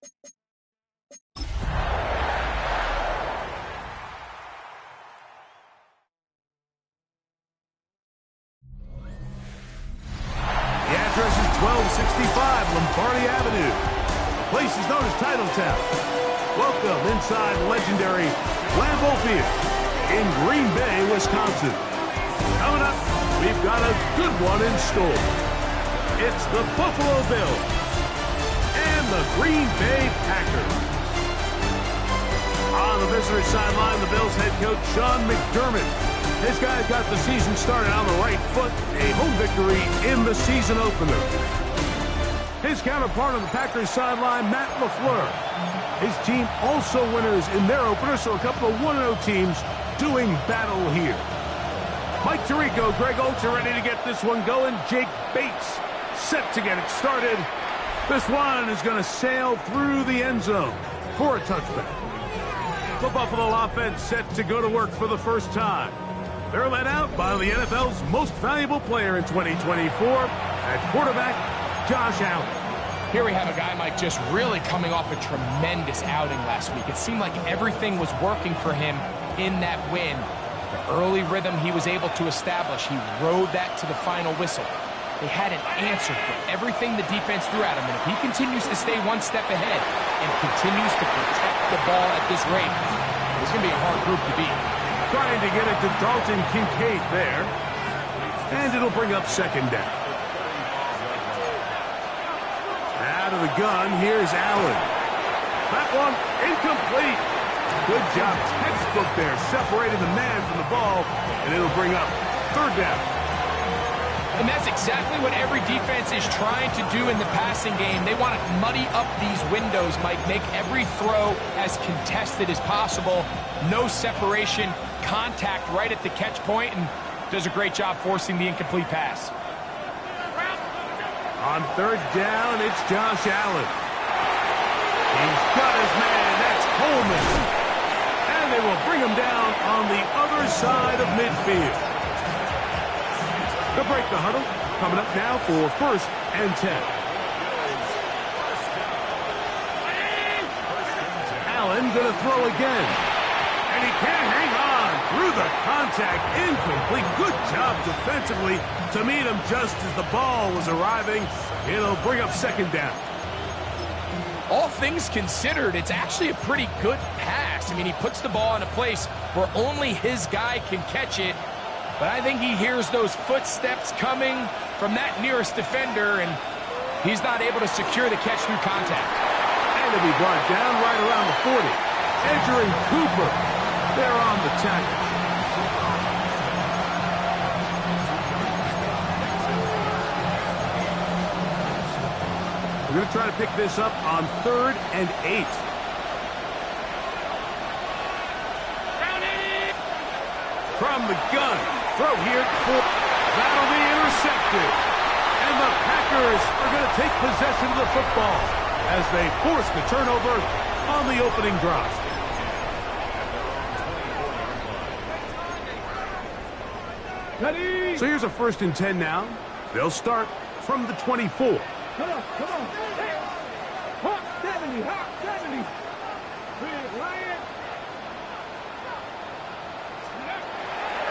The address is 1265 Lombardi Avenue. The place is known as Titletown. Welcome inside legendary Lambeau Field in Green Bay, Wisconsin. Coming up, we've got a good one in store. It's the Buffalo Bills and the Green Bay Packers. On the visitor sideline, the Bills head coach Sean McDermott. His guys got the season started on the right foot, a home victory in the season opener. His counterpart on the Packers sideline, Matt LaFleur. His team also winners in their opener, so a couple of 1-0 teams doing battle here. Mike Tirico, Greg Oltz are ready to get this one going. Jake Bates set to get it started. This one is going to sail through the end zone for a touchback. The Buffalo offense set to go to work for the first time. They're led out by the NFL's most valuable player in 2024, at quarterback, Josh Allen. Here we have a guy, Mike, just really coming off a tremendous outing last week. It seemed like everything was working for him in that win. The early rhythm he was able to establish, he rode that to the final whistle. They had an answer for everything the defense threw at him, and if he continues to stay one step ahead and continues to protect the ball at this rate, it's going to be a hard group to beat. Trying to get it to Dalton Kincaid there. And it'll bring up second down. Out of the gun, here's Allen. That one incomplete. Good job, textbook there, separating the man from the ball, and it'll bring up third down. And that's exactly what every defense is trying to do in the passing game. They want to muddy up these windows, Mike, make every throw as contested as possible. No separation, contact right at the catch point, and does a great job forcing the incomplete pass. On third down, it's Josh Allen. He's got his man, that's Coleman. And they will bring him down on the other side of midfield. They'll break the huddle. Coming up now for first and 10. Allen going to throw again. And he can't hang on through the contact. Incomplete. Good job defensively to meet him just as the ball was arriving. It'll bring up second down. All things considered, it's actually a pretty good pass. I mean, he puts the ball in a place where only his guy can catch it. But I think he hears those footsteps coming from that nearest defender, and he's not able to secure the catch through contact. And he'll be brought down right around the 40. Edgerrin Cooper, they're on the tackle. We're going to try to pick this up on 3rd and 8. From the gun. Throw here for that'll be intercepted. And the Packers are going to take possession of the football as they force the turnover on the opening drive. So here's a 1st and 10 now. They'll start from the 24. Come on. Hey. Hawk 70. Big Lion.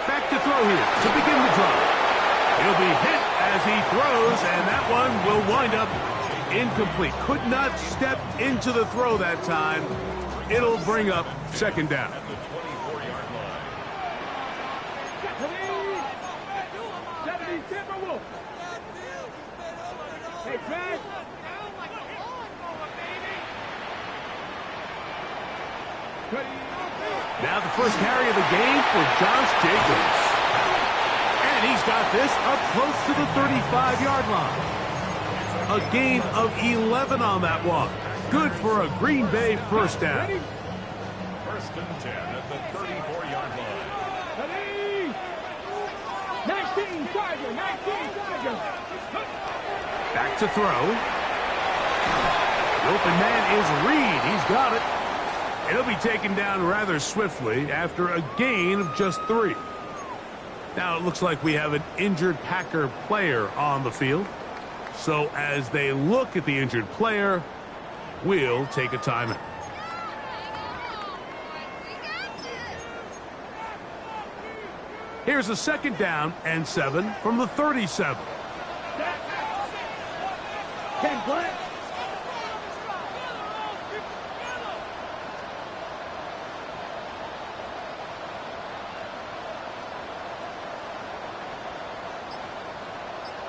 Back to throw here to begin the drive. He'll be hit as he throws, and that one will wind up incomplete. Could not step into the throw that time. It'll bring up second down. Now the first carry of the game for Josh Jacobs. And he's got this up close to the 35-yard line. A gain of 11 on that one. Good for a Green Bay first down. 1st and 10 at the 34-yard line. 19 Tiger. Back to throw. The open man is Reed. He's got it. It'll be taken down rather swiftly after a gain of just 3. Now it looks like we have an injured Packer player on the field. So as they look at the injured player, will take a timeout. Here's a 2nd down and 7 from the 37. 10 play.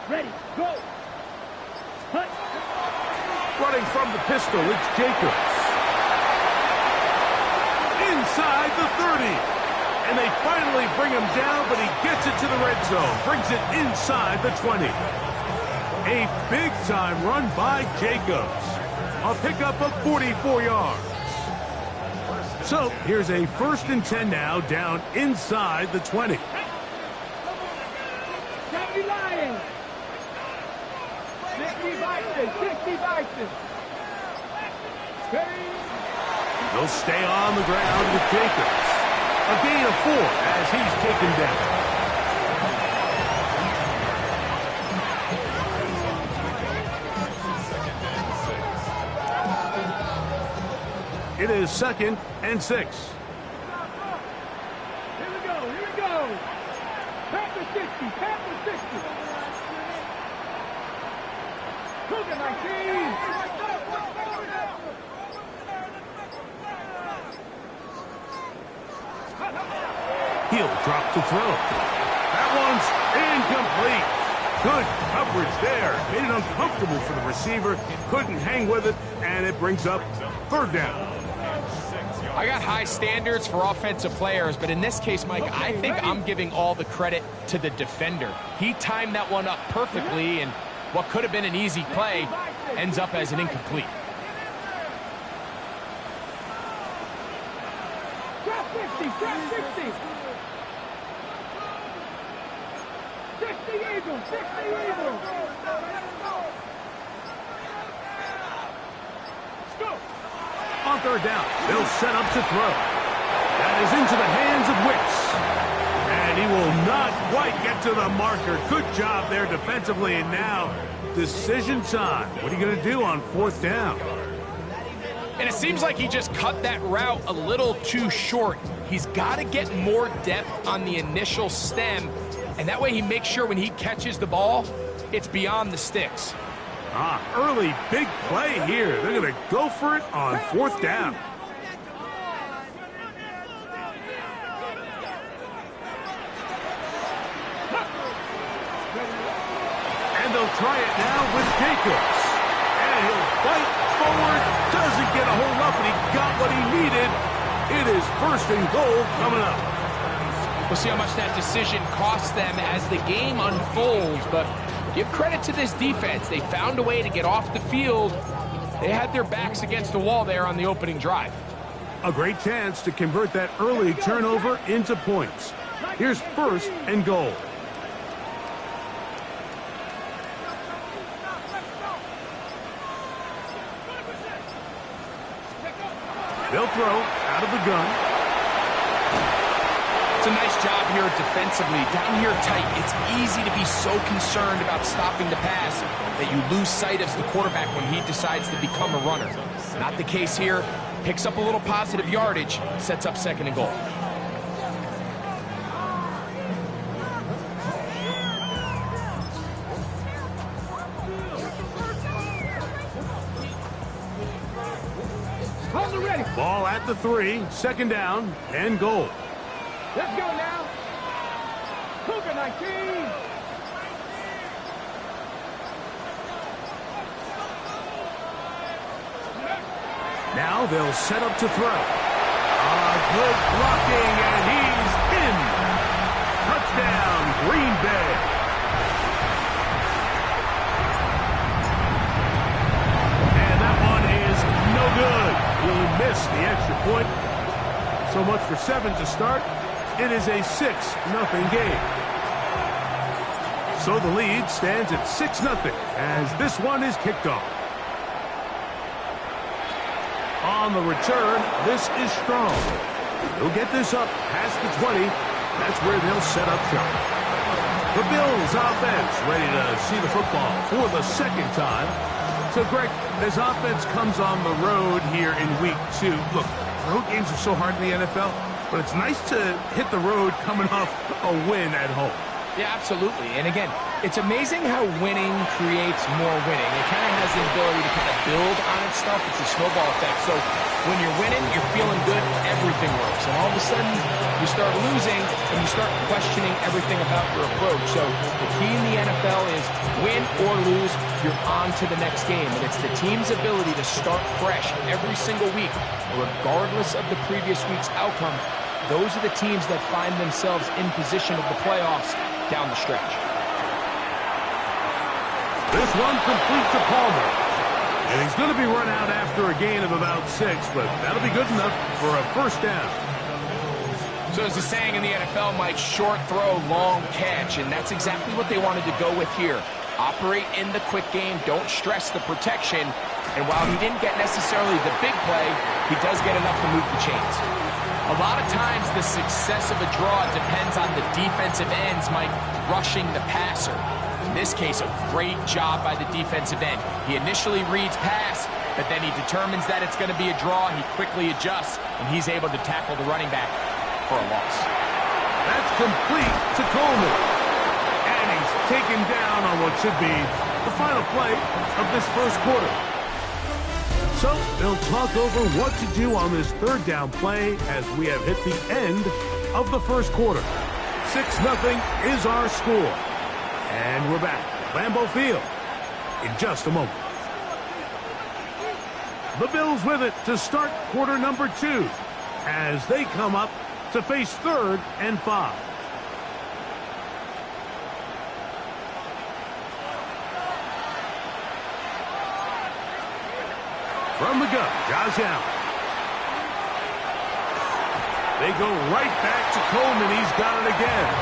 Ready, go. Hut. Running from the pistol, it's Jacobs. Inside the 30. And they finally bring him down, but he gets it to the red zone. Brings it inside the 20. A big-time run by Jacobs. A pickup of 44 yards. So here's a 1st and 10 now, down inside the 20. Don't be lying. 60 boxes, 60 boxes. They'll stay on the ground with Jacobs. A gain of 4 as he's taken down. It is 2nd and 6. Here we go, here we go. Panther 60, Panther 60. Cougar 19. He'll drop to throw. That one's incomplete. Good coverage there. Made it uncomfortable for the receiver. Couldn't hang with it, and it brings up 3rd down. I got high standards for offensive players, but in this case, Mike, I think I'm giving all the credit to the defender. He timed that one up perfectly, and what could have been an easy play ends up as an incomplete. Drop 50, drop 60. 60 Eagles, 60 Eagles. Let's go. On 3rd down, they'll set up to throw. That is into the hands of Wicks. And he will not quite get to the marker. Good job there defensively, and now decision time. What are you going to do on 4th down? And it seems like he just cut that route a little too short. He's got to get more depth on the initial stem, and that way he makes sure when he catches the ball, it's beyond the sticks. Early big play here. They're going to go for it on 4th down. And they'll try it now with Jacobs. And he'll fight forward. Doesn't get a hold up, and he got what he needed. It is 1st and goal coming up. We'll see how much that decision costs them as the game unfolds, but give credit to this defense. They found a way to get off the field. They had their backs against the wall there on the opening drive. A great chance to convert that early turnover into points. Here's 1st and goal. They'll throw out of the gun. It's a nice job here defensively. Down here tight, it's easy to be so concerned about stopping the pass that you lose sight of the quarterback when he decides to become a runner. Not the case here. Picks up a little positive yardage, sets up 2nd and goal. Ball at the 3, 2nd down and goal. Let's go now. Cougar 19. Now they'll set up to throw. Good blocking, and he's in. Touchdown, Green Bay. And that one is no good. He missed the extra point. So much for 7 to start. It is a 6-0 game. So the lead stands at 6-0 as this one is kicked off. On the return, this is Strong. He'll get this up past the 20. That's where they'll set up shop. The Bills offense ready to see the football for the 2nd time. So, Greg, this offense comes on the road here in week 2. Look, road games are so hard in the NFL, but it's nice to hit the road coming off a win at home. Yeah, absolutely. And again, it's amazing how winning creates more winning. It kind of has the ability to kind of build on itself. It's a snowball effect. So when you're winning, you're feeling good, everything works. And all of a sudden, you start losing, and you start questioning everything about your approach. So the key in the NFL is win or lose, you're on to the next game. And it's the team's ability to start fresh every single week, regardless of the previous week's outcome. Those are the teams that find themselves in position of the playoffs down the stretch. This one complete to Palmer. And he's going to be run out after a gain of about 6, but that'll be good enough for a first down. So as the saying in the NFL, Mike, short throw, long catch, and that's exactly what they wanted to go with here. Operate in the quick game, don't stress the protection, and while he didn't get necessarily the big play, he does get enough to move the chains. A lot of times the success of a draw depends on the defensive ends, Mike, rushing the passer. In this case, a great job by the defensive end. He initially reads pass, but then he determines that it's going to be a draw. He quickly adjusts, and he's able to tackle the running back for a loss. That's complete to Coleman. And he's taken down on what should be the final play of this first quarter. So they'll talk over what to do on this third down play as we have hit the end of the first quarter. 6-0 is our score. And we're back at Lambeau Field in just a moment. The Bills with it to start quarter number 2 as they come up to face 3rd and 5. From the gun, Josh Allen. They go right back to Coleman. He's got it again.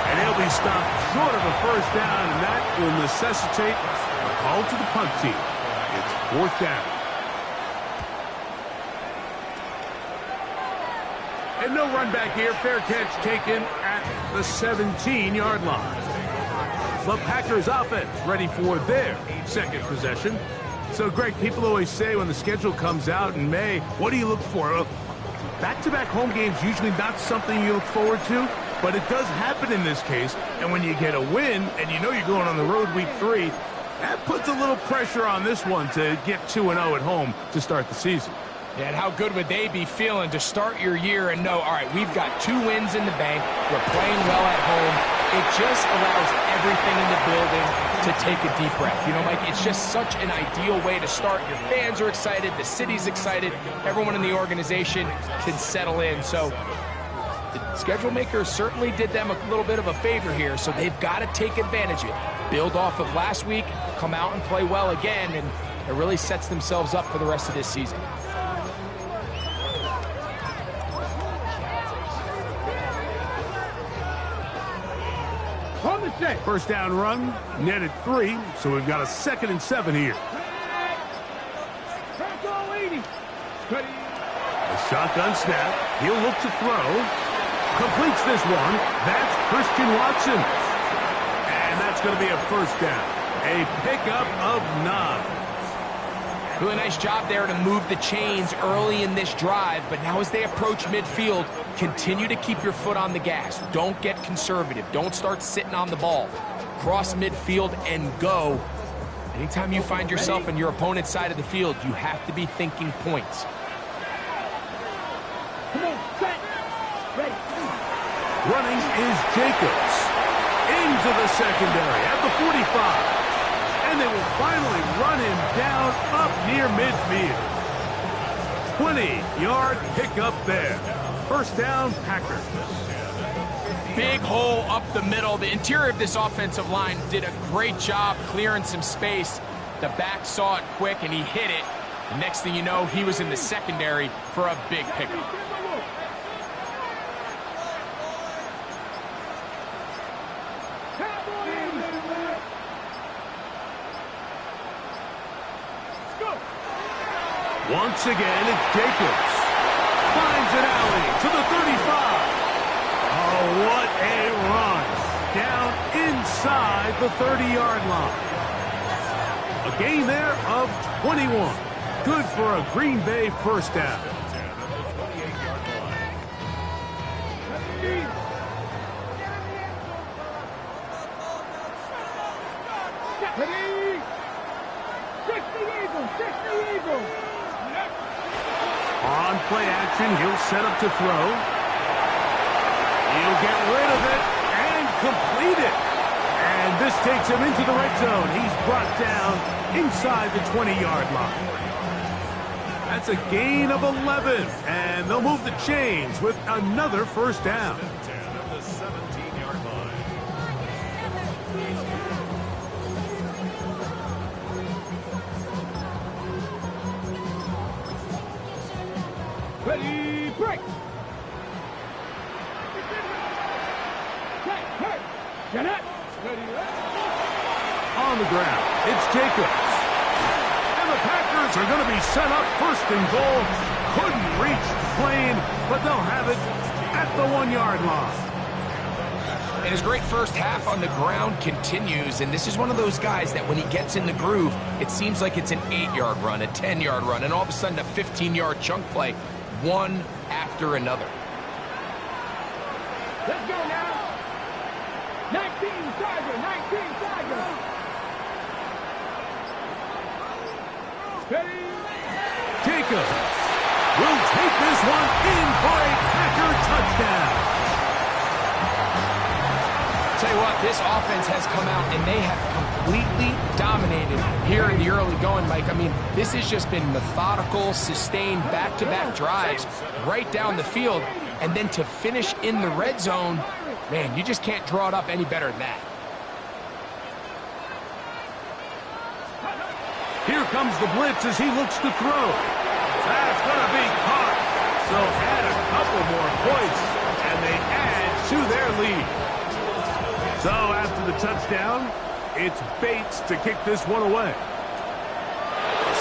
And he'll be stopped short of a first down, and that will necessitate a call to the punt team. It's 4th down. And no run back here. Fair catch taken at the 17-yard line. The Packers offense ready for their second possession. So, Greg, people always say when the schedule comes out in May, what do you look for? Back-to-back home games usually not something you look forward to, but it does happen in this case. And when you get a win and you know you're going on the road week 3, that puts a little pressure on this one to get 2-0 at home to start the season. Yeah, and how good would they be feeling to start your year and know, all right, we've got 2 wins in the bank, we're playing well at home. It just allows everything in the building to take a deep breath. You know, Mike, it's just such an ideal way to start. Your fans are excited, the city's excited, everyone in the organization can settle in. So the schedule makers certainly did them a little bit of a favor here, so they've got to take advantage of it. Build off of last week, come out and play well again, and it really sets themselves up for the rest of this season. First down run, net at 3, so we've got a 2nd and 7 here. A shotgun snap. He'll look to throw. Completes this one. That's Christian Watson. And that's going to be a first down. A pickup of 9. Really nice job there to move the chains early in this drive, but now as they approach midfield, continue to keep your foot on the gas. Don't get conservative. Don't start sitting on the ball. Cross midfield and go. Anytime you find yourself on your opponent's side of the field, you have to be thinking points. Running is Jacobs. Into the secondary at the 45. And they will finally run him down up near midfield. 20-yard pickup there. First down, Packers. Big hole up the middle. The interior of this offensive line did a great job clearing some space. The back saw it quick, and he hit it. The next thing you know, he was in the secondary for a big pickup. Once again, it's Jacobs. Finds an alley to the 35. Oh, what a run. Down inside the 30-yard line. A gain there of 21. Good for a Green Bay first down. On play action, he'll set up to throw. He'll get rid of it and complete it. And this takes him into the red zone. He's brought down inside the 20-yard line. That's a gain of 11. And they'll move the chains with another first down. Ready, break! Get it! Ready, On the ground, it's Jacobs. And the Packers are going to be set up first and goal. Couldn't reach the plane, but they'll have it at the 1-yard line. And his great first half on the ground continues, and this is one of those guys that when he gets in the groove, it seems like it's an 8-yard run, a 10-yard run, and all of a sudden a 15-yard chunk play, one after another. Let's go now. 19 Tiger, 19 Tiger. Ready? Jacobs will take this one in for a Packer touchdown. Tell you what, this offense has come out and they have completely dominated here in the early going, Mike. I mean, this has just been methodical, sustained, back-to-back drives right down the field. And then to finish in the red zone, man, you just can't draw it up any better than that. Here comes the blitz as he looks to throw. That's going to be caught. So add a couple more points, and they add to their lead. So after the touchdown, it's Bates to kick this one away.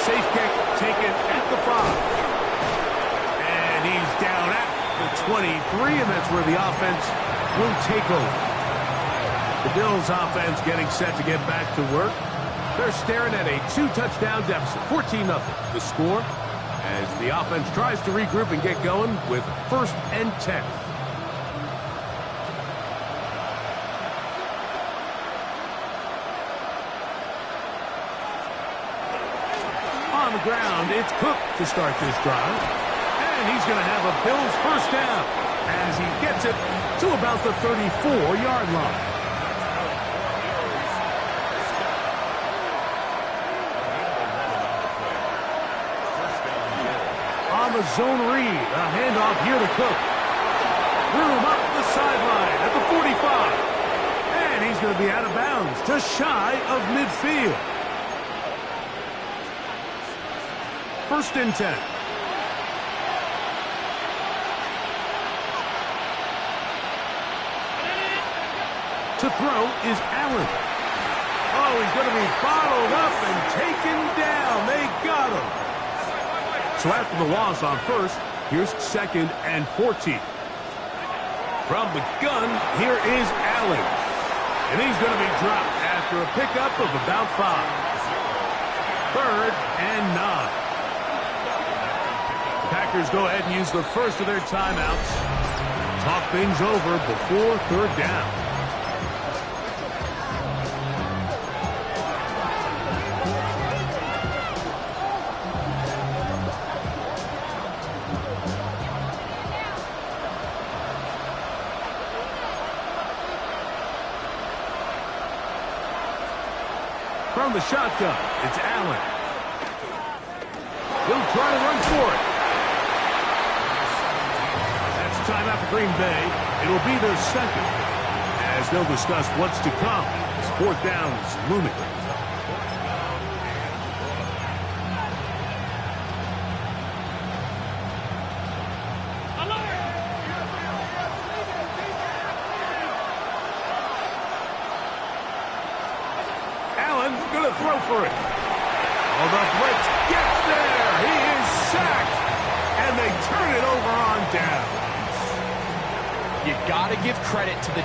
Safe kick taken at the 5. And he's down at the 23, and that's where the offense will take over. The Bills offense getting set to get back to work. They're staring at a 2-touchdown deficit, 14-0. The score as the offense tries to regroup and get going with 1st and 10. On the ground, it's Cook to start this drive. And he's going to have a Bills first down as he gets it to about the 34-yard line. On the zone read, a handoff here to Cook. Room up the sideline at the 45. And he's going to be out of bounds, just shy of midfield. 1st and 10. To throw is Allen. Oh, he's going to be bottled up and taken down. They got him. So after the loss on 1st, here's 2nd and 14. From the gun, here is Allen. And he's going to be dropped after a pickup of about 5. 3rd and 9. Packers go ahead and use the first of their timeouts. Talk things over before 3rd down. From the shotgun, it's Allen. He'll try to run for it. Timeout for Green Bay. It will be their 2nd as they'll discuss what's to come as 4th down is looming. Allen going to throw for it. Oh, the blitz gets there. He is sacked, and they turn it over on down. You got to give credit to the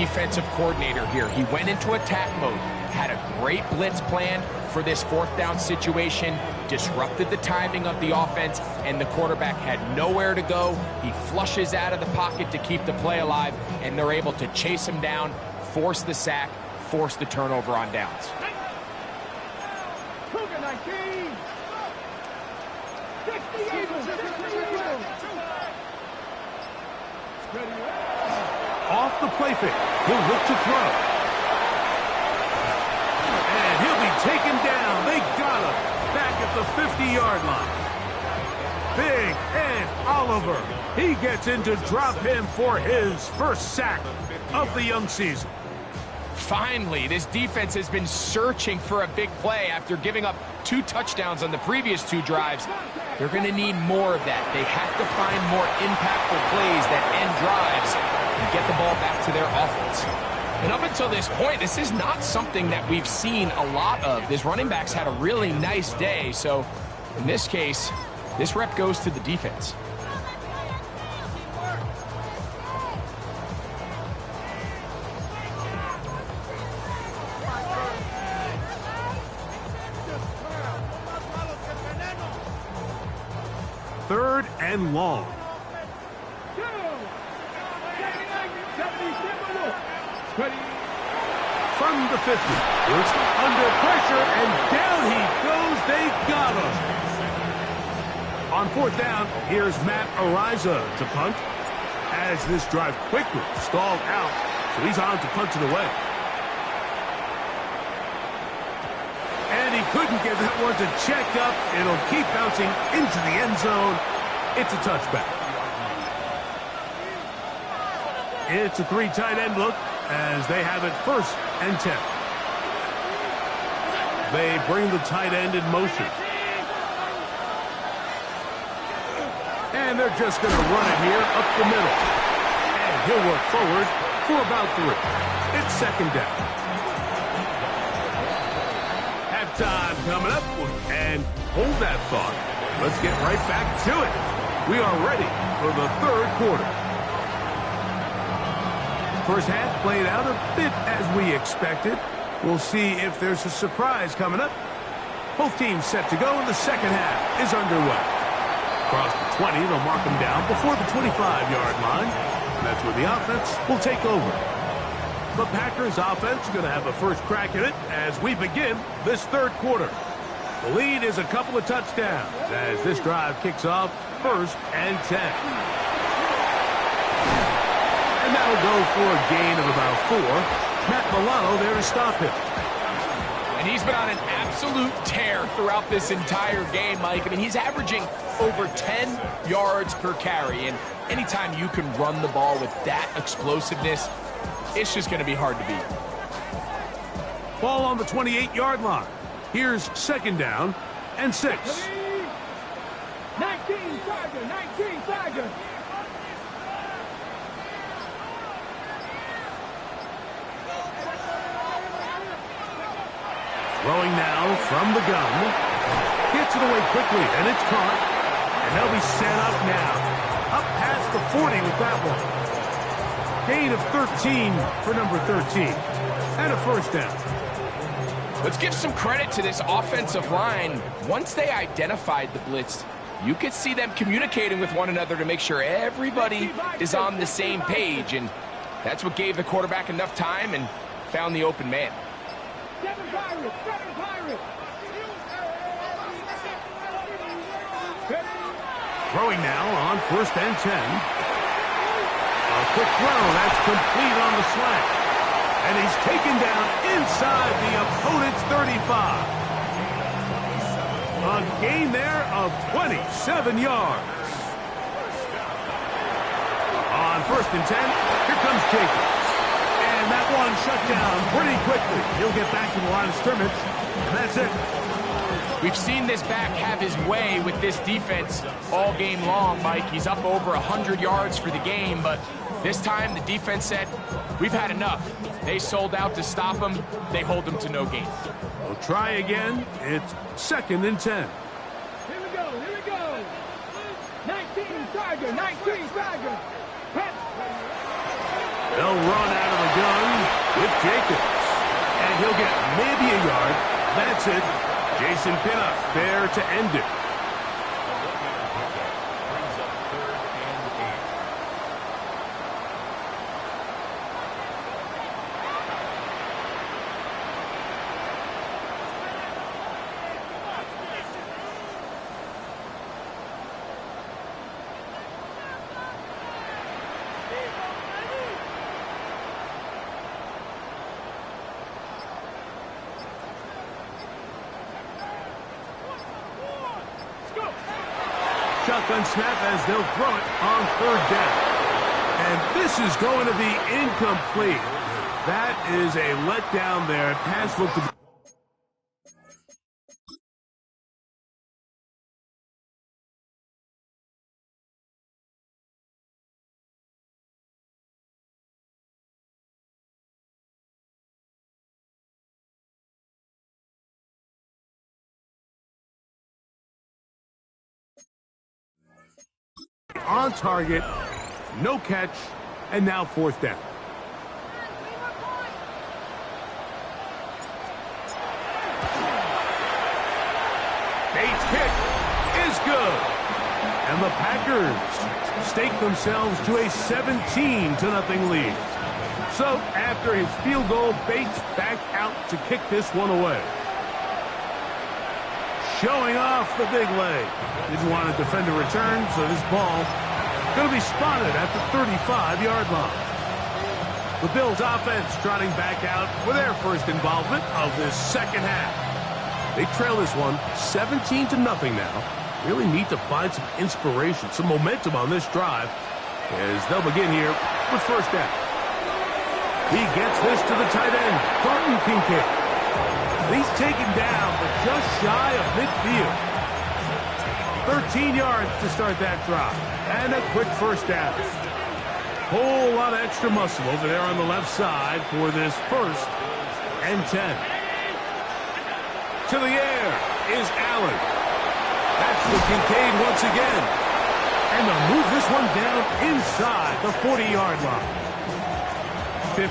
defensive coordinator here. He went into attack mode, had a great blitz plan for this fourth down situation, disrupted the timing of the offense, and the quarterback had nowhere to go. He flushes out of the pocket to keep the play alive, and they're able to chase him down, force the sack, force the turnover on downs. Off the play fake, he'll look to throw. And he'll be taken down. They got him back at the 50-yard line. Big Ed Oliver. He gets in to drop him for his first sack of the young season. Finally, this defense has been searching for a big play after giving up 2 touchdowns on the previous 2 drives. They're going to need more of that. They have to find more impactful plays that end drives and get the ball back to their offense. And up until this point, this is not something that we've seen a lot of. This running back's had a really nice day, so in this case, this rep goes to the defense. Third and long. From the 50. It's under pressure, and down he goes. They got him. On fourth down, here's Matt Ariza to punt. As this drive quickly stalled out, so he's on to punt it away. And he couldn't get that one to check up. It'll keep bouncing into the end zone. It's a touchback. It's a 3 tight end look as they have it 1st and 10. They bring the tight end in motion. And they're just going to run it here up the middle. And he'll work forward for about 3. It's 2nd down. Halftime coming up, and hold that thought. Let's get right back to it. We are ready for the 3rd quarter. First half played out a bit as we expected. We'll see if there's a surprise coming up. Both teams set to go, and the second half is underway. Across the 20, they'll mark them down before the 25-yard line. That's where the offense will take over. The Packers offense is going to have a first crack at it as we begin this 3rd quarter. The lead is a couple of touchdowns as this drive kicks off 1st and 10. And that'll go for a gain of about 4. Matt Milano there to stop him. And he's been on an absolute tear throughout this entire game, Mike. I mean, he's averaging over 10 yards per carry. And anytime you can run the ball with that explosiveness, it's just going to be hard to beat. Ball on the 28-yard line. Here's 2nd down and 6. 19 Tiger. Throwing now from the gun. Gets it away quickly, and it's caught. And they'll be set up now. Up past the 40 with that one. Gain of 13 for number 13. And a 1st down. Let's give some credit to this offensive line. Once they identified the blitz, you could see them communicating with one another to make sure everybody is on the same page. And that's what gave the quarterback enough time and found the open man. Throwing now on 1st and 10. A quick throw. That's complete on the slant. And he's taken down inside the opponent's 35. A gain there of 27 yards. On 1st and 10, here comes Jacobs. And that one shut down pretty quickly. He'll get back to the line of scrimmage, and that's it. We've seen this back have his way with this defense all game long, Mike. He's up over 100 yards for the game, but this time the defense said, we've had enough. They sold out to stop him. They hold him to no gain. We'll try again. It's 2nd and 10. Here we go. 19 Tiger. They'll run out of the gun with Jacobs. And he'll get maybe a yard. That's it. Jason Pinnock there to end it. Shotgun snap as they'll throw it on third down. And this is going to be incomplete. That is a letdown there. Pass looked to be on target, no catch, and now fourth down. Bates' kick is good. And the Packers stake themselves to a 17-0 lead. So after his field goal, Bates back out to kick this one away. Showing off the big leg. Didn't want to defend a return, so this ball going to be spotted at the 35-yard line. The Bills offense trotting back out for their first involvement of this second half. They trail this one 17-0 now. Really need to find some inspiration, some momentum on this drive as they'll begin here with first down. He gets this to the tight end, Thornton Kincaid. He's taken down, but just shy of midfield. 13 yards to start that drive. And a quick first down. Whole lot of extra muscle over there on the left side for this 1st and 10. To the air is Allen. That's the Kincaid once again. And they'll move this one down inside the 40-yard line. 15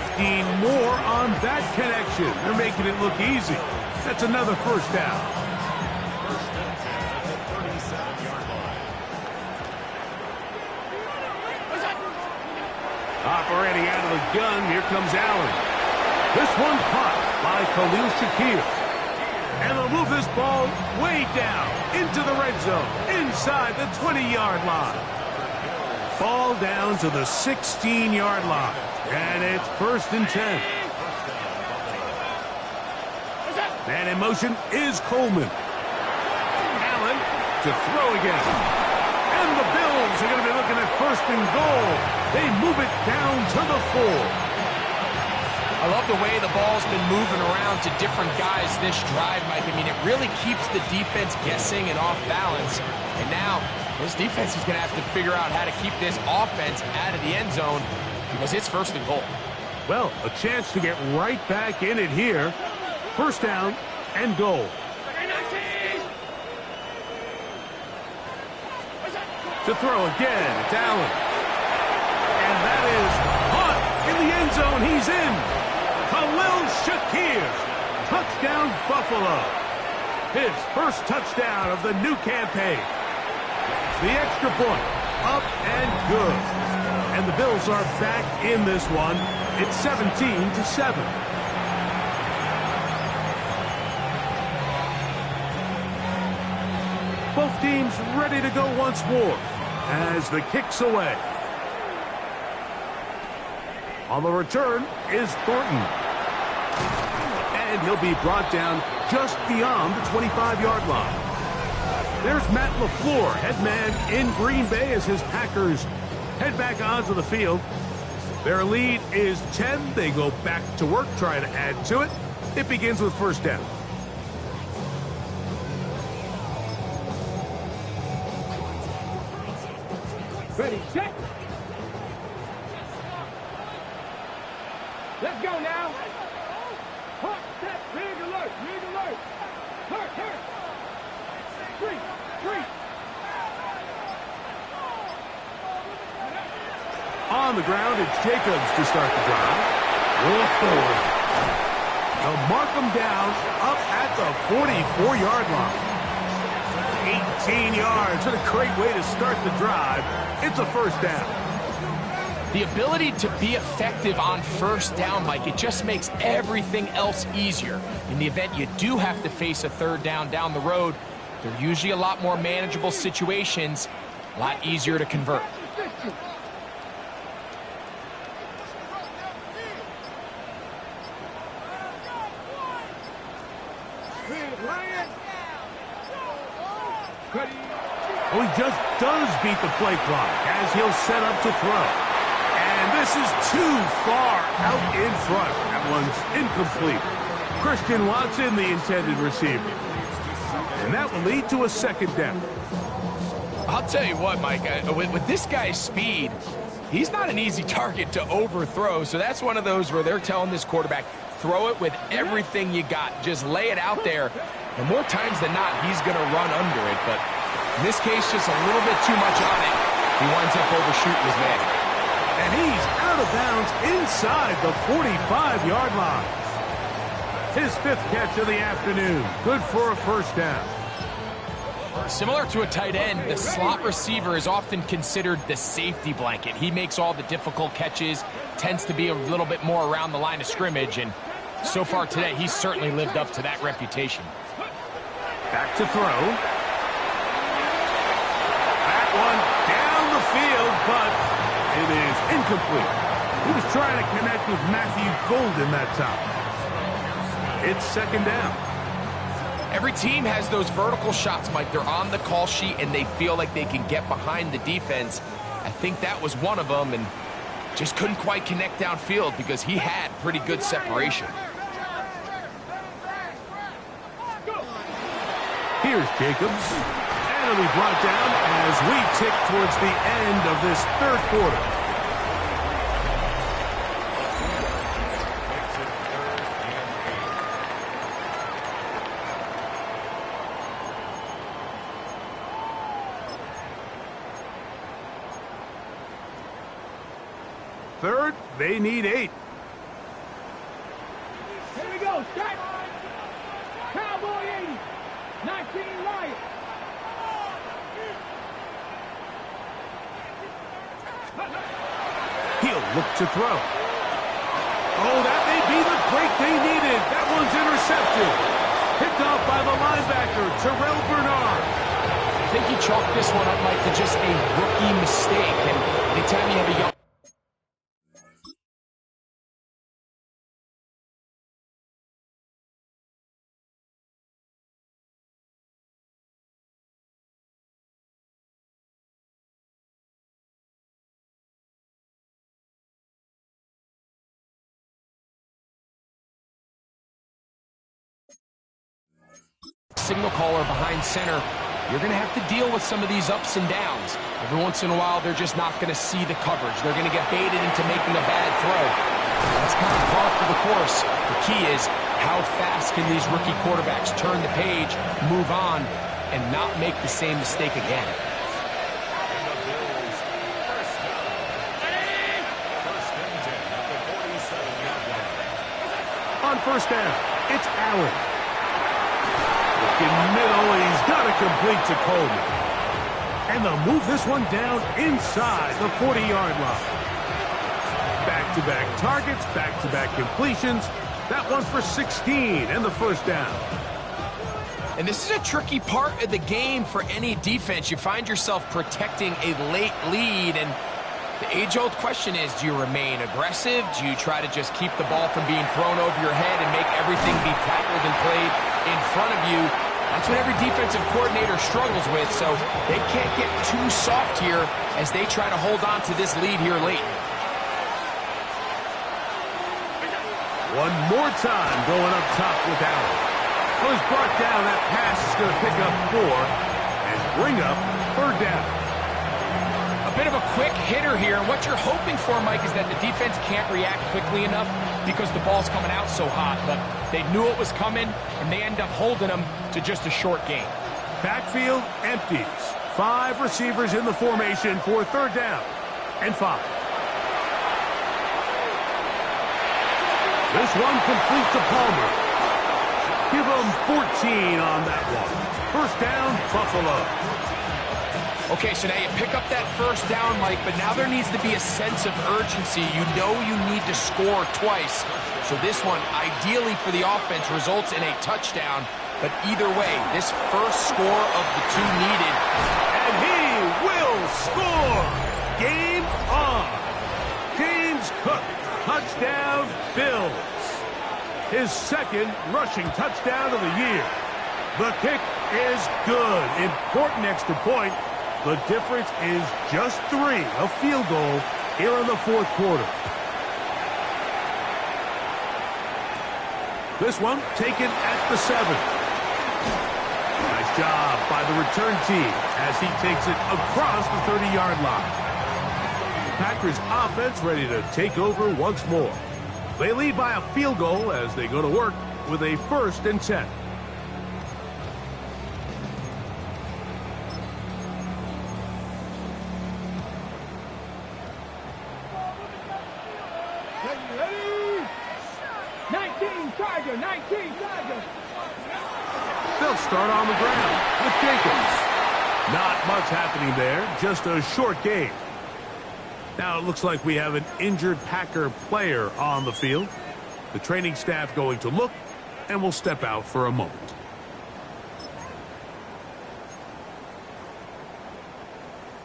more on that connection. They're making it look easy. That's another first down. First and 10 at the 37-yard line. Operating out of the gun, here comes Allen. This one caught by Khalil Shakir. And they'll move this ball way down into the red zone, inside the 20-yard line. Ball down to the 16-yard line. And it's 1st and 10. Man in motion is Coleman. Allen to throw again. And the Bills are going to be looking at 1st and goal. They move it down to the 4. I love the way the ball's been moving around to different guys this drive, Mike. I mean, it really keeps the defense guessing and off balance. And now, this defense is going to have to figure out how to keep this offense out of the end zone because it's 1st and goal. Well, a chance to get right back in it here. 1st down and goal. To throw again, it's Allen. And that is caught in the end zone. He's in. Khalil Shakir. Touchdown, Buffalo. His 1st touchdown of the new campaign. The extra point. Up and good. And the Bills are back in this one. It's 17-7. Both teams ready to go once more as the kick's away. On the return is Thornton. And he'll be brought down just beyond the 25-yard line. There's Matt LaFleur, head man in Green Bay as his Packers head back onto the field. Their lead is 10. They go back to work, trying to add to it. It begins with 1st down. Ready, set. Let's go now. Hot, set, rig alert, rig alert. Hurt. 3. On on the ground, it's Jacobs to start the drive. Whoa. They'll mark him down up at the 44-yard line. 18 yards. What a great way to start the drive. It's a first down. The ability to be effective on first down, Mike, it just makes everything else easier. In the event you do have to face a third down the road, they're usually a lot more manageable situations, a lot easier to convert. Well, he just does beat the play clock as he'll set up to throw. And this is too far out in front. That one's incomplete. Christian Watson, the intended receiver. And that will lead to a second down. I'll tell you what, Mike, with this guy's speed, he's not an easy target to overthrow. So that's one of those where they're telling this quarterback, throw it with everything you got. Just lay it out there. And more times than not, he's going to run under it. But in this case, just a little bit too much on it. He winds up overshooting his man. And he's out of bounds inside the 45-yard line. His fifth catch of the afternoon. Good for a first down. Similar to a tight end, the slot receiver is often considered the safety blanket. He makes all the difficult catches, tends to be a little bit more around the line of scrimmage, and so far today, he's certainly lived up to that reputation. Back to throw. That one down the field, but it is incomplete. He was trying to connect with Matthew Golden that time. It's second down. Every team has those vertical shots, Mike. They're on the call sheet, and they feel like they can get behind the defense. I think that was one of them, and just couldn't quite connect downfield because he had pretty good separation. Here's Jacobs. And it'll be brought down as we tick towards the end of this third quarter. Third, they need 8. Here we go, set. Cowboy 80. 19 Lions. He'll look to throw. Oh, that may be the break they needed. That one's intercepted. Picked off by the linebacker, Terrell Bernard. I think he chalked this one up, Mike, to just a rookie mistake. And anytime you have a young... signal caller behind center, you're going to have to deal with some of these ups and downs. Every once in a while, they're just not going to see the coverage. They're going to get baited into making a bad throw. That's kind of par for the course. The key is how fast can these rookie quarterbacks turn the page, move on, and not make the same mistake again. On first down, it's Allen. In middle, he's got to complete to Coleman. And they'll move this one down inside the 40-yard line. Back-to-back targets, back-to-back completions. That one for 16 and the first down. And this is a tricky part of the game for any defense. You find yourself protecting a late lead, and the age-old question is, do you remain aggressive? Do you try to just keep the ball from being thrown over your head and make everything be tackled and played in front of you? That's what every defensive coordinator struggles with, so they can't get too soft here as they try to hold on to this lead here late. One more time going up top with Allen. Was brought down. That pass is going to pick up 4 and bring up third down. A bit of a quick hitter here, and what you're hoping for, Mike, is that the defense can't react quickly enough because the ball's coming out so hot, but they knew it was coming, and they end up holding them to just a short gain. Backfield empties. 5 receivers in the formation for third down and 5. This one complete to Palmer. Give him 14 on that one. First down, Buffalo. Okay, so now you pick up that first down, Mike, but now there needs to be a sense of urgency. You know you need to score twice. So this one, ideally for the offense, results in a touchdown. But either way, this first score of the two needed. And he will score! Game on! James Cook, touchdown, Bills. His second rushing touchdown of the year. The kick is good. Important extra point. The difference is just 3, a field goal here in the fourth quarter. This one taken at the 7. Nice job by the return team as he takes it across the 30-yard line. The Packers offense ready to take over once more. They lead by a field goal as they go to work with a 1st and 10. Ready? 19 Tiger, 19 Tiger. They'll start on the ground with Jacobs. Not much happening there, just a short game. Now it looks like we have an injured Packer player on the field. The training staff going to look and will step out for a moment.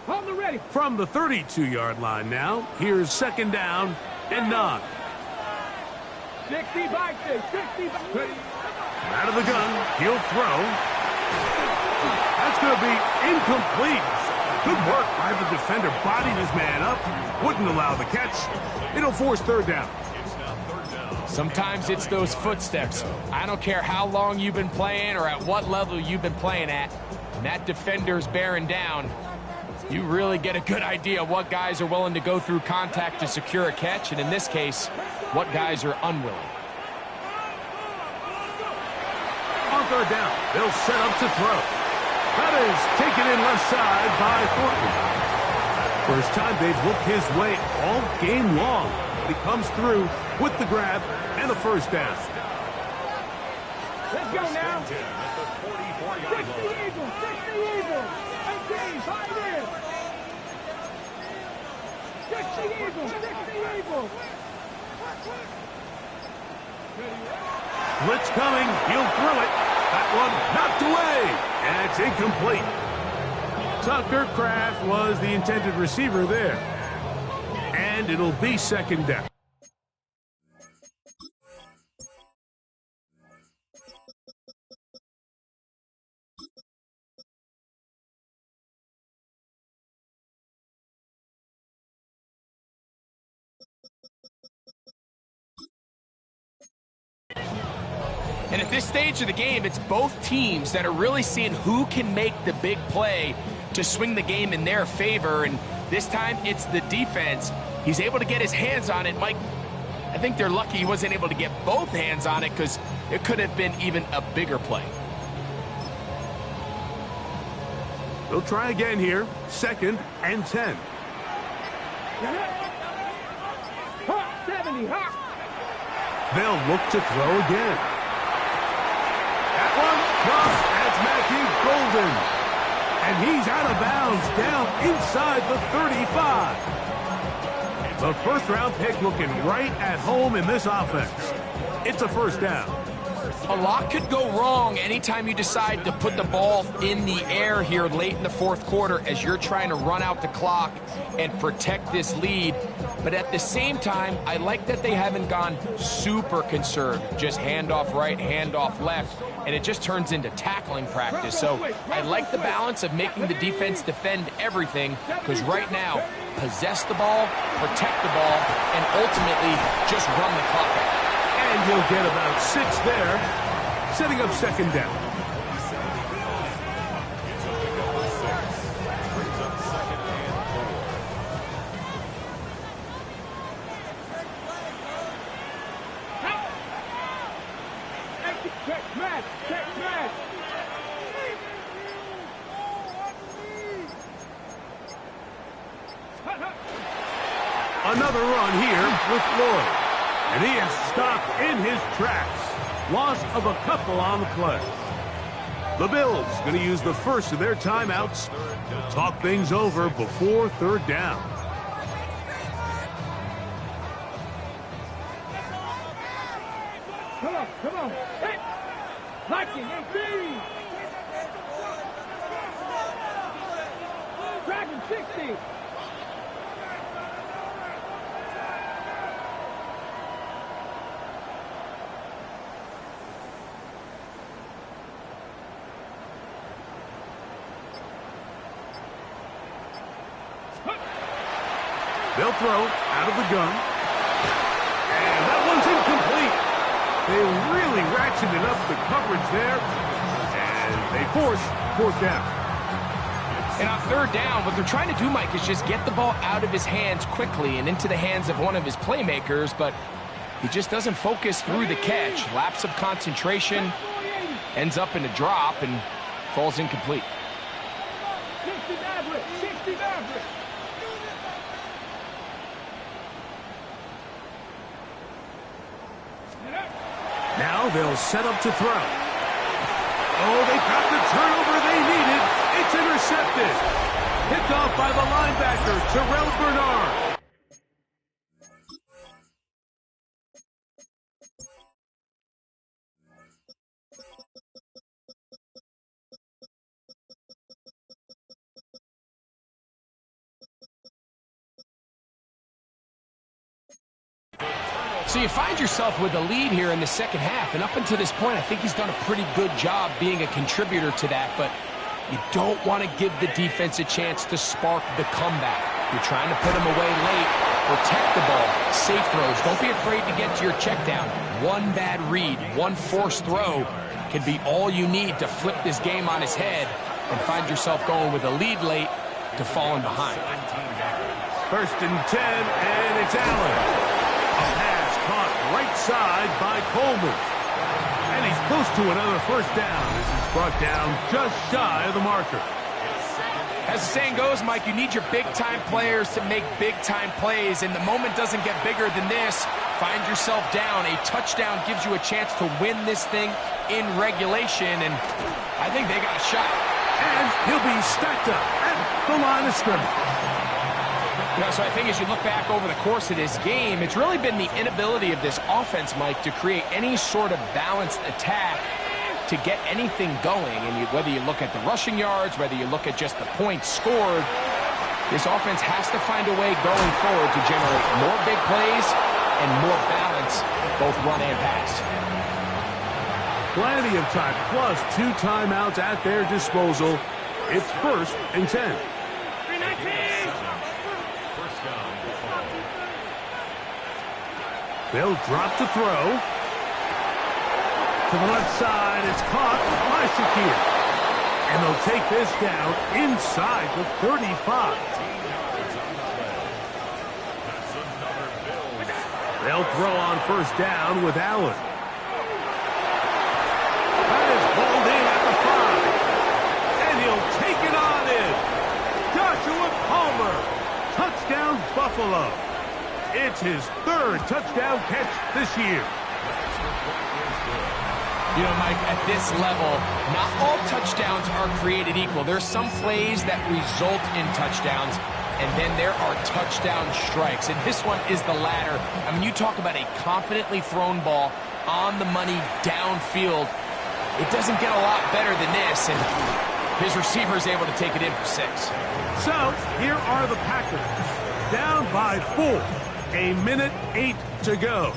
On the ready. From the 32-yard line now, here's 2nd down and 9. 60 by 6, 60 by 6. Out of the gun, he'll throw. That's going to be incomplete. Good work by the defender, bodied his man up, wouldn't allow the catch. It'll force 3rd down. Sometimes it's those footsteps. I don't care how long you've been playing or at what level you've been playing at. When that defender's bearing down, you really get a good idea of what guys are willing to go through contact to secure a catch, and in this case, what guys are unwilling. On 3rd down, they'll set up to throw. That is taken in left side by Thornton. First time they've looked his way all game long. He comes through with the grab and the 1st down. Let's go now. 60 Eagles, 60 Eagles. 18, fight in. 60 Eagles, 60 Eagles. Blitz coming, he'll throw it. That one knocked away, and it's incomplete. Tucker Kraft was the intended receiver there. And it'll be 2nd down. And at this stage of the game, it's both teams that are really seeing who can make the big play to swing the game in their favor. And this time, it's the defense. He's able to get his hands on it. Mike, I think they're lucky he wasn't able to get both hands on it because it could have been even a bigger play. They'll try again here. 2nd and 10. Hot 70, hot. They'll look to throw again. That one, cross, that's Matthew Golden. And he's out of bounds down inside the 35. The 1st-round pick looking right at home in this offense. It's a 1st down. A lot could go wrong anytime you decide to put the ball in the air here late in the 4th quarter as you're trying to run out the clock and protect this lead. But at the same time, I like that they haven't gone super conservative. Just handoff right, handoff left, and it just turns into tackling practice. So I like the balance of making the defense defend everything because right now, possess the ball, protect the ball, and ultimately just run the clock out. And he'll get about 6 there, setting up 2nd down. Check match, check match. Another run here with Lloyd. And he is stopped in his tracks. Loss of a couple on the play. The Bills going to use the first of their timeouts to talk things over before third down. Come on. Hey! Liking and feed! Dragon 60! They'll throw out of the gun. And that one's incomplete. They really ratcheted up the coverage there. And they force fourth down. And on third down, what they're trying to do, Mike, is just get the ball out of his hands quickly and into the hands of one of his playmakers, but he just doesn't focus through the catch. Lapse of concentration, ends up in a drop, and falls incomplete. 60 Maverick! 60 Maverick! Now they'll set up to throw. Oh, they got the turnover they needed. It's intercepted. Picked off by the linebacker, Terrell Bernard. So you find yourself with a lead here in the second half, and up until this point, I think he's done a pretty good job being a contributor to that, but you don't want to give the defense a chance to spark the comeback. You're trying to put him away late, protect the ball, safe throws. Don't be afraid to get to your check down. One bad read, one forced throw can be all you need to flip this game on his head and find yourself going with a lead late to falling behind. First and 10, and it's Allen. A pass caught right side by Coleman. And he's close to another first down. This is brought down just shy of the marker. As the saying goes, Mike, you need your big-time players to make big-time plays, and the moment doesn't get bigger than this. Find yourself down. A touchdown gives you a chance to win this thing in regulation, and I think they got a shot. And he'll be stacked up at the line of scrimmage. You know, so I think as you look back over the course of this game, it's really been the inability of this offense, Mike, to create any sort of balanced attack to get anything going. And whether you look at the rushing yards, whether you look at just the points scored, this offense has to find a way going forward to generate more big plays and more balance, both run and pass. Plenty of time, plus 2 timeouts at their disposal. It's first and 10. They'll drop to throw. To the left side, it's caught by Shakir. And they'll take this down inside the 35. They'll throw on first down with Allen. That is pulled in at the 5. And he'll take it on in. Joshua Palmer. Touchdown, Buffalo. It's his 3rd touchdown catch this year. You know, Mike, at this level, not all touchdowns are created equal. There's some plays that result in touchdowns, and then there are touchdown strikes. And this one is the latter. I mean, you talk about a confidently thrown ball on the money downfield. It doesn't get a lot better than this, and his receiver is able to take it in for 6. So, here are the Packers. Down by 4. A minute 8 to go.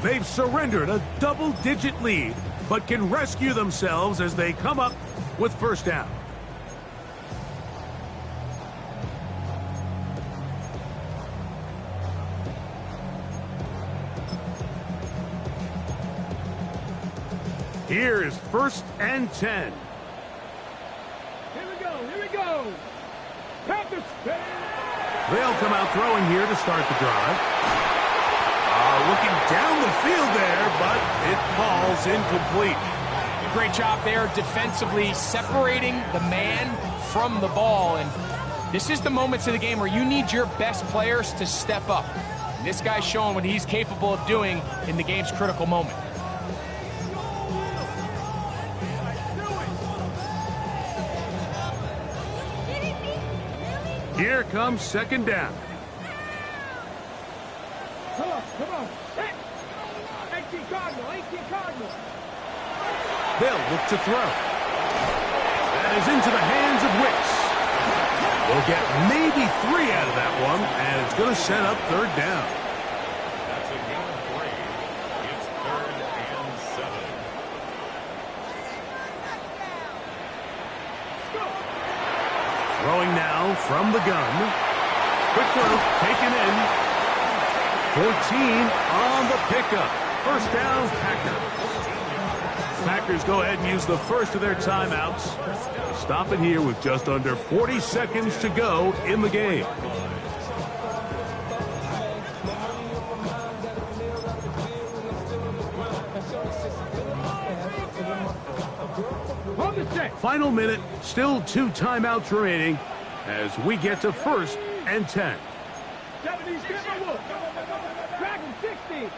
They've surrendered a double-digit lead, but can rescue themselves as they come up with first down. Here's first and 10. Here we go. Panthers. They'll come out throwing here to start the drive. Looking down the field there, but it falls incomplete. Great job there defensively, separating the man from the ball. And this is the moments of the game where you need your best players to step up. This guy's showing what he's capable of doing in the game's critical moment. Here comes second down. Come on. Hey! 18 Cardinal. They'll look to throw. That is into the hands of Wicks. We'll get maybe 3 out of that one, and it's going to set up third down. That's a gain of 3. It's 3rd and 7. Throwing now from the gun. Quick throw, taken in. 14 on the pickup. First down, Packers. Packers go ahead and use the first of their timeouts. Stop it here with just under 40 seconds to go in the game. Final minute, still 2 timeouts remaining as we get to 1st and 10. 70's Dragon 60.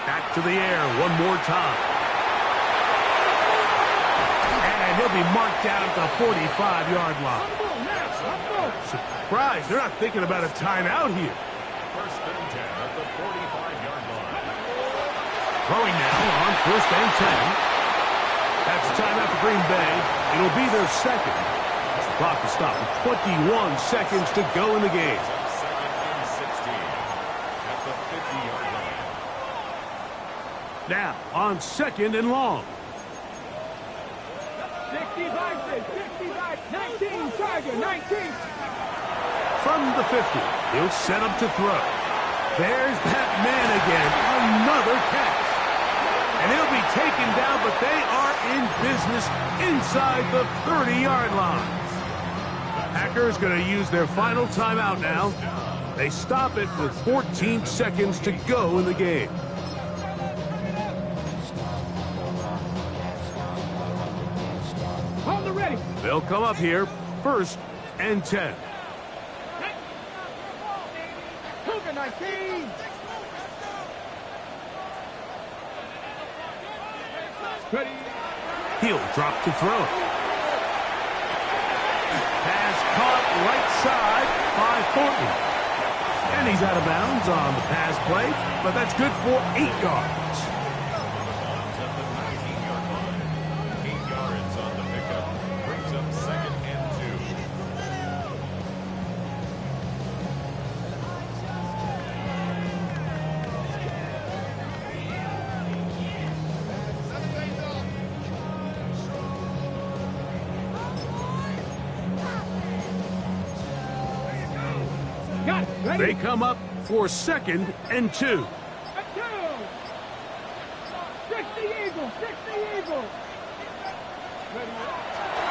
Back to the air one more time. And he'll be marked down at the 45-yard line. Surprised, they're not thinking about a timeout here. 1st and 10 at the 45-yard line. Throwing now on 1st and 10. That's a timeout for Green Bay. It'll be their second. As the clock is stopped with 21 seconds to go in the game. 2nd and 16 at the 50-yard line. Now on 2nd and long. 65, 19, Tiger, 19. From the 50, he'll set up to throw. There's that man again, another catch. And he'll be taken down, but they are in business inside the 30-yard line. Packers going to use their final timeout now. They stop it with 14 seconds to go in the game. Hold it ready. They'll come up here, 1st and 10. Cougar 19. Ready. He'll drop to throw. Pass caught right side by Thornton. And he's out of bounds on the pass play, but that's good for 8 yards. At the 19-yard line. 8 yards on the pickup. Brings up 2nd and 2. Got it. Ready. They come up for 2nd and 2. A 2. 60 Eagles. Ready.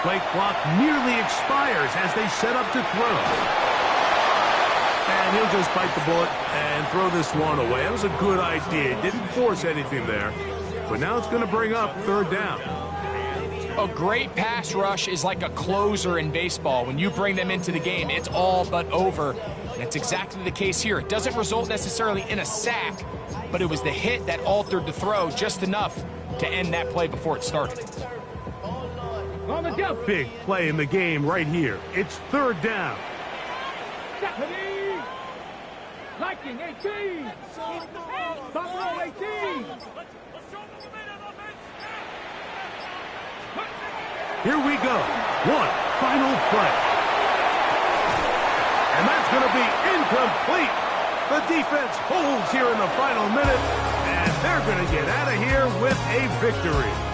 Play clock nearly expires as they set up to throw. And he'll just bite the bullet and throw this one away. That was a good idea. Didn't force anything there. But now it's going to bring up 3rd down. A great pass rush is like a closer in baseball. When you bring them into the game, it's all but over. That's exactly the case here. It doesn't result necessarily in a sack, but it was the hit that altered the throw just enough to end that play before it started. On the jump. Big play in the game right here. It's 3rd down. Stephanie. Viking 18. Buffalo 18. Here we go. One final play. And that's going to be incomplete. The defense holds here in the final minute, and they're going to get out of here with a victory.